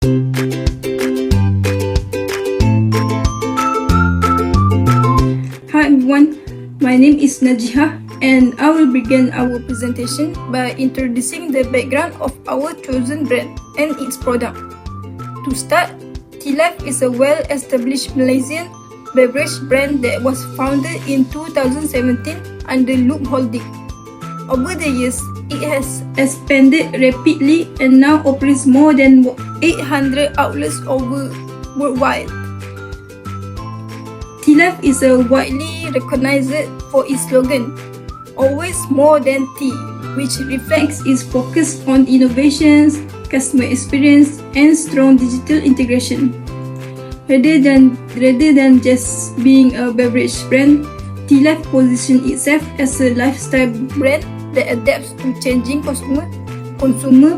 Hi everyone, my name is Najiha and I will begin our presentation by introducing the background of our chosen brand and its product. To start, TEALIVE is a well-established Malaysian beverage brand that was founded in 2017 under Loop Holding. Over the years, it has expanded rapidly and now operates more than 800 outlets worldwide. TEALIVE is widely recognized for its slogan, "Always More Than Tea," which reflects its focus on innovations, customer experience, and strong digital integration. Rather than just being a beverage brand, TEALIVE positions itself as a lifestyle brand that adapts to changing consumer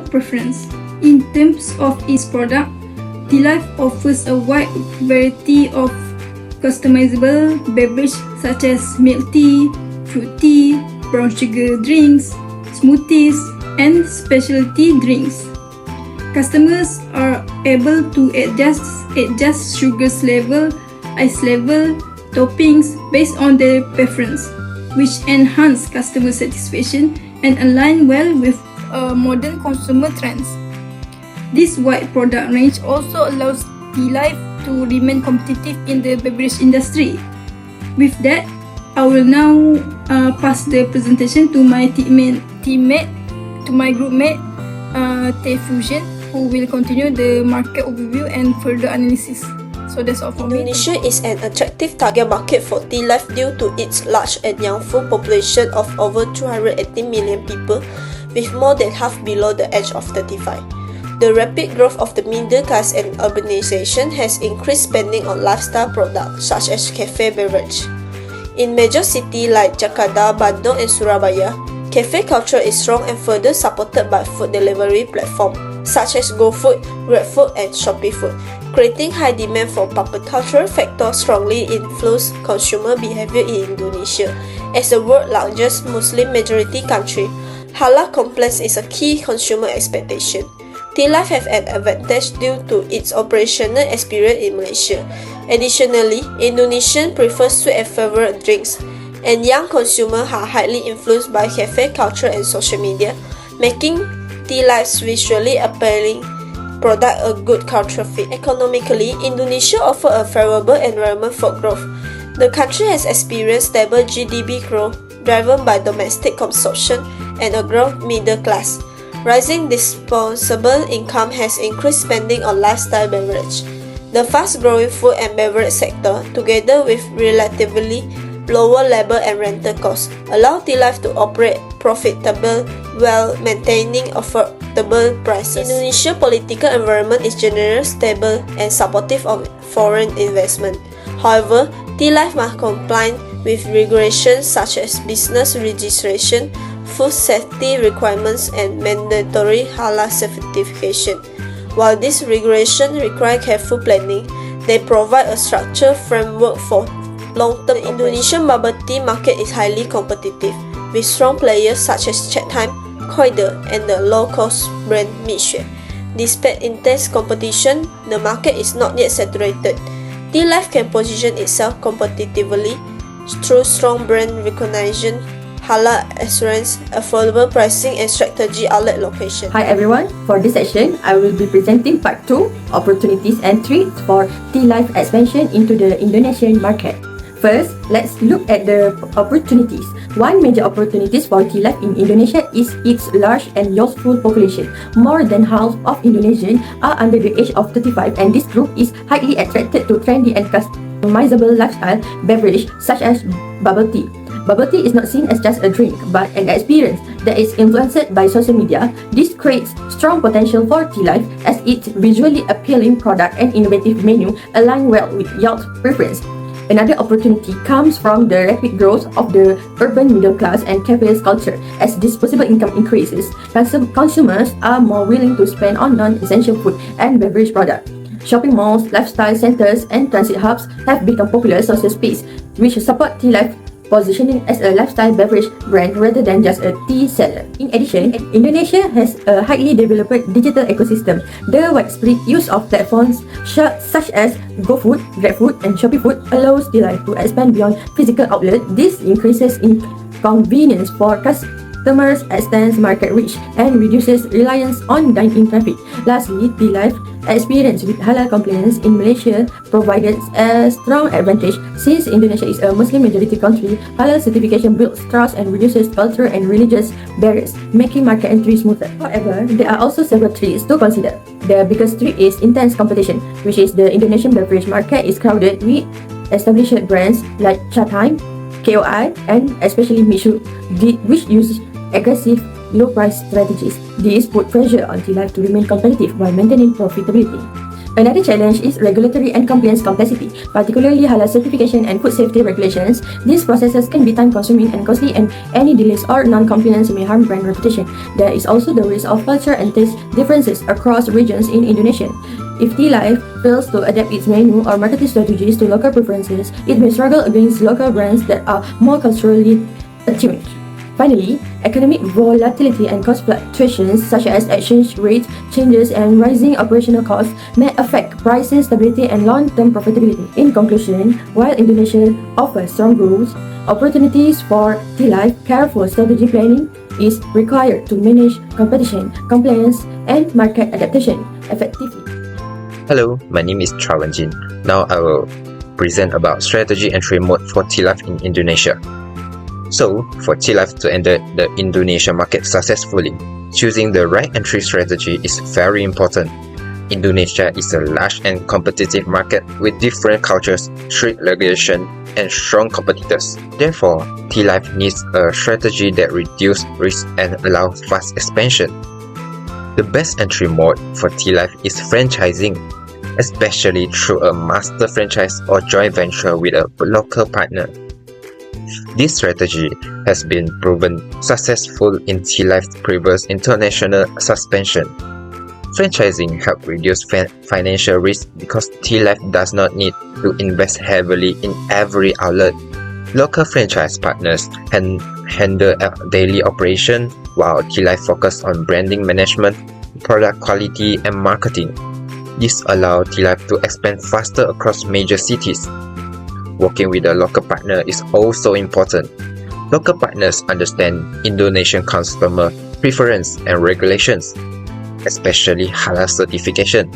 preference. In terms of its product, TEALIVE offers a wide variety of customizable beverages such as milk tea, fruit tea, brown sugar drinks, smoothies, and specialty drinks. Customers are able to adjust sugar level, ice level, toppings based on their preference, which enhance customer satisfaction and align well with modern consumer trends. This wide product range also allows TEALIVE to remain competitive in the beverage industry. With that, I will now pass the presentation to my groupmate, Teh Fusion, who will continue the market overview and further analysis. So that's all for me. Indonesia is an attractive target market for TEALIVE due to its large and young-full population of over 280 million people, with more than half below the age of 35. The rapid growth of the middle class and urbanization has increased spending on lifestyle products such as cafe beverage. In major cities like Jakarta, Bandung, and Surabaya, cafe culture is strong and further supported by food delivery platforms such as GoFood, GrabFood, and ShopeeFood, creating high demand for popular cultural factors strongly influence consumer behavior in Indonesia. As the world's largest Muslim majority country, halal compliance is a key consumer expectation. TEALIVE have an advantage due to its operational experience in Malaysia. Additionally, Indonesians prefer sweet and flavored drinks, and young consumers are highly influenced by cafe culture and social media, making TEALIVE's visually appealing product a good cultural fit. Economically, Indonesia offers a favorable environment for growth. The country has experienced stable GDP growth driven by domestic consumption and a growing middle class. Rising disposable income has increased spending on lifestyle beverage. The fast-growing food and beverage sector, together with relatively lower labor and rental costs, allow TEALIVE to operate profitable while maintaining affordable prices. Indonesia's political environment is generally stable and supportive of foreign investment. However, TEALIVE must comply with regulations such as business registration, food safety requirements, and mandatory halal certification. While these regulations require careful planning, they provide a structured framework for long-term. The Indonesian bubble tea market is highly competitive, with strong players such as Chatime, Koide, and the low-cost brand Mixue. Despite intense competition, the market is not yet saturated. TEALIVE can position itself competitively through strong brand recognition, halal assurance, affordable pricing, and strategic outlet location. Hi everyone, for this session, I will be presenting part 2, opportunities and threats for TEALIVE expansion into the Indonesian market. First, let's look at the opportunities. One major opportunity for TEALIVE in Indonesia is its large and youthful population. More than half of Indonesians are under the age of 35, and this group is highly attracted to trendy and customizable lifestyle beverage such as bubble tea. Bubble tea is not seen as just a drink, but an experience that is influenced by social media. This creates strong potential for TEALIVE as its visually appealing product and innovative menu align well with youth preference. Another opportunity comes from the rapid growth of the urban middle class and cafe culture. As disposable income increases, consumers are more willing to spend on non-essential food and beverage products. Shopping malls, lifestyle centers, and transit hubs have become popular social spaces, which support TEALIVE positioning as a lifestyle beverage brand rather than just a tea seller. In addition, Indonesia has a highly developed digital ecosystem. The widespread use of platforms such as GoFood, GrabFood, and ShopeeFood allows TEALIVE to expand beyond physical outlets. This increases in convenience for customers, extends market reach, and reduces reliance on dine-in traffic. Lastly, TEALIVE experience with halal compliance in Malaysia provided a strong advantage. Since Indonesia is a Muslim majority country, halal certification builds trust and reduces cultural and religious barriers, making market entry smoother. However, there are also several threats to consider. The biggest threat is intense competition, which is the Indonesian beverage market is crowded with established brands like Chatime, KOI, and especially Mishu, which use aggressive low-price strategies. These put pressure on TEALIVE to remain competitive while maintaining profitability. Another challenge is regulatory and compliance complexity, particularly halal certification and food safety regulations. These processes can be time-consuming and costly, and any delays or non-compliance may harm brand reputation. There is also the risk of culture and taste differences across regions in Indonesia. If TEALIVE fails to adapt its menu or marketing strategies to local preferences, it may struggle against local brands that are more culturally attuned. Finally, economic volatility and cost fluctuations such as exchange rate changes and rising operational costs may affect pricing stability and long-term profitability. In conclusion, while Indonesia offers strong growth opportunities for TEALIVE, careful strategy planning is required to manage competition, compliance, and market adaptation effectively. Hello, my name is Trawanjin. Now I will present about strategy entry mode for TEALIVE in Indonesia. So, for TEALIVE to enter the Indonesia market successfully, choosing the right entry strategy is very important. Indonesia is a large and competitive market with different cultures, strict regulation, and strong competitors. Therefore, TEALIVE needs a strategy that reduces risk and allows fast expansion. The best entry mode for TEALIVE is franchising, especially through a master franchise or joint venture with a local partner. This strategy has been proven successful in TEALIVE's previous international expansion. Franchising helps reduce financial risk because TEALIVE does not need to invest heavily in every outlet. Local franchise partners can handle daily operation while TEALIVE focuses on branding management, product quality, and marketing. This allows TEALIVE to expand faster across major cities. Working with a local partner is also important. Local partners understand Indonesian customer preference and regulations, especially halal certification.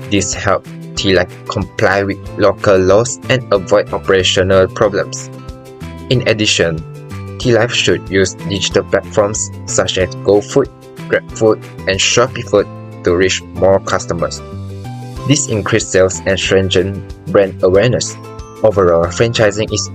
This helps TEALIVE comply with local laws and avoid operational problems. In addition, TEALIVE should use digital platforms such as GoFood, GrabFood, and ShopeeFood to reach more customers. This increases sales and strengthens brand awareness. Overall, franchising is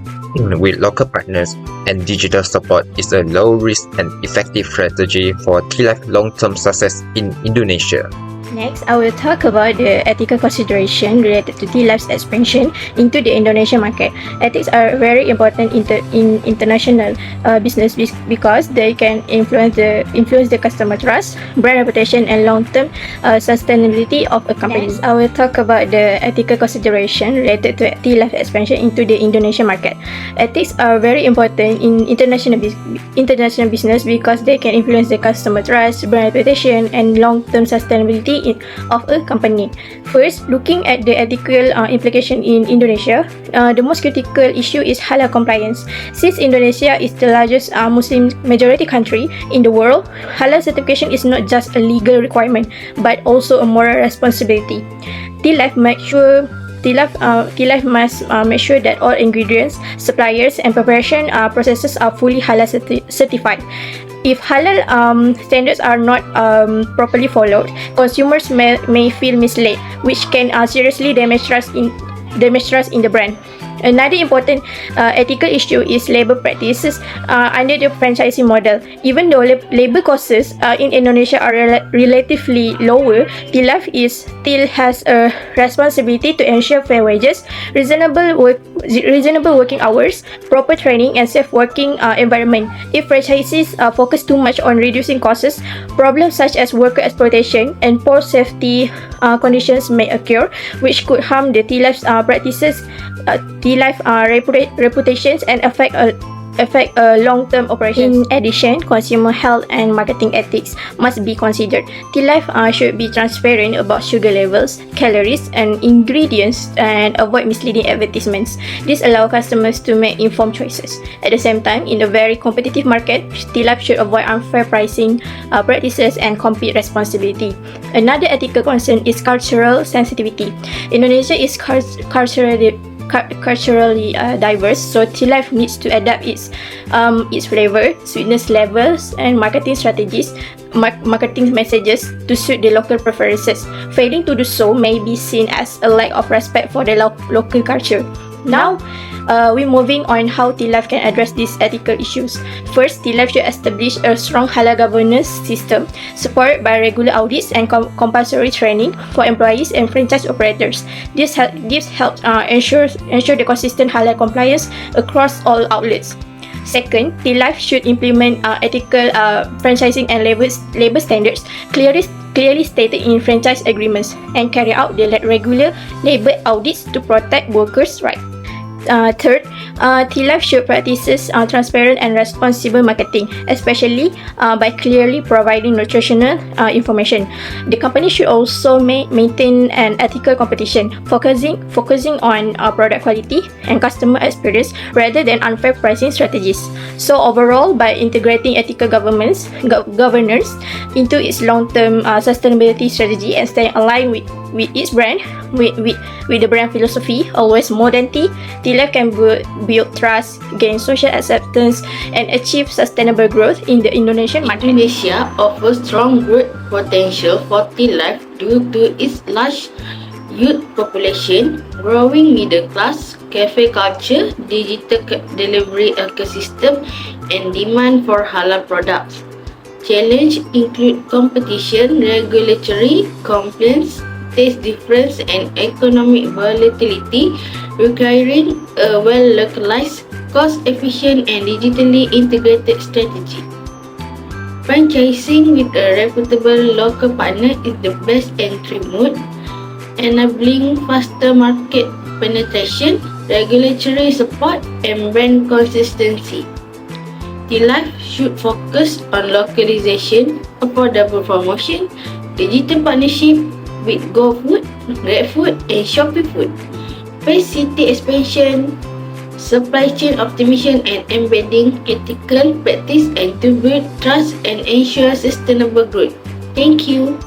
with local partners and digital support is a low-risk and effective strategy for TEALIVE long-term success in Indonesia. Next, I will talk about the ethical consideration related to TEALIVE's expansion into the Indonesian market. Ethics are very important in international business because they can influence the customer trust, brand reputation, and long-term sustainability of a company. Next, I will talk about the ethical consideration related to TEALIVE expansion into the Indonesian market. Ethics are very important in international business because they can influence the customer trust, brand reputation, and long-term sustainability of a company. First, looking at the ethical implication in Indonesia, the most critical issue is halal compliance. Since Indonesia is the largest Muslim majority country in the world, halal certification is not just a legal requirement but also a moral responsibility. TEALIVE must make sure that all ingredients, suppliers, and preparation processes are fully halal certified. If halal standards are not properly followed, consumers may feel misled, which can seriously damage trust in the brand. Another important ethical issue is labor practices under the franchising model. Even though labor costs in Indonesia are relatively lower, TEALIVE still has a responsibility to ensure fair wages, reasonable working hours, proper training, and safe working environment. If franchisees focus too much on reducing costs, problems such as worker exploitation and poor safety conditions may occur, which could harm the TEALIVE's TEALIVE reputations and affect long-term operation. In addition, consumer health and marketing ethics must be considered. TEALIVE should be transparent about sugar levels, calories, and ingredients, and avoid misleading advertisements. This allows customers to make informed choices. At the same time, in a very competitive market, TEALIVE should avoid unfair pricing practices and compete responsibility. Another ethical concern is cultural sensitivity. Indonesia is culturally diverse, so TEALIVE needs to adapt its flavor, sweetness levels, and marketing strategies, marketing messages to suit the local preferences. Failing to do so may be seen as a lack of respect for the local culture. Now, we're moving on how TEALIVE can address these ethical issues. First, TEALIVE should establish a strong halal governance system supported by regular audits and compulsory training for employees and franchise operators. This helps ensure the consistent halal compliance across all outlets. Second, TEALIVE should implement ethical franchising and labor standards clearly stated in franchise agreements and carry out the regular labor audits to protect workers' rights. Third, TEALIVE should practice transparent and responsible marketing, especially by clearly providing nutritional information. The company should also maintain an ethical competition, focusing on product quality and customer experience rather than unfair pricing strategies. So overall, by integrating ethical governance into its long-term sustainability strategy and staying aligned with its brand, with the brand philosophy, always more than tea, TEALIVE can build trust, gain social acceptance, and achieve sustainable growth in the Indonesian market. Indonesia offers strong growth potential for TEALIVE due to its large youth population, growing middle class, cafe culture, digital delivery ecosystem, and demand for halal products. Challenges include competition, regulatory compliance, taste difference, and economic volatility, requiring a well-localized, cost-efficient, and digitally integrated strategy. Franchising with a reputable local partner is the best entry mode, enabling faster market penetration, regulatory support, and brand consistency. TEALIVE should focus on localization, affordable promotion, digital partnership with GoFood, GrabFood, and Shopee Food, phase city expansion, supply chain optimization, and embedding ethical practice and to build trust and ensure sustainable growth. Thank you.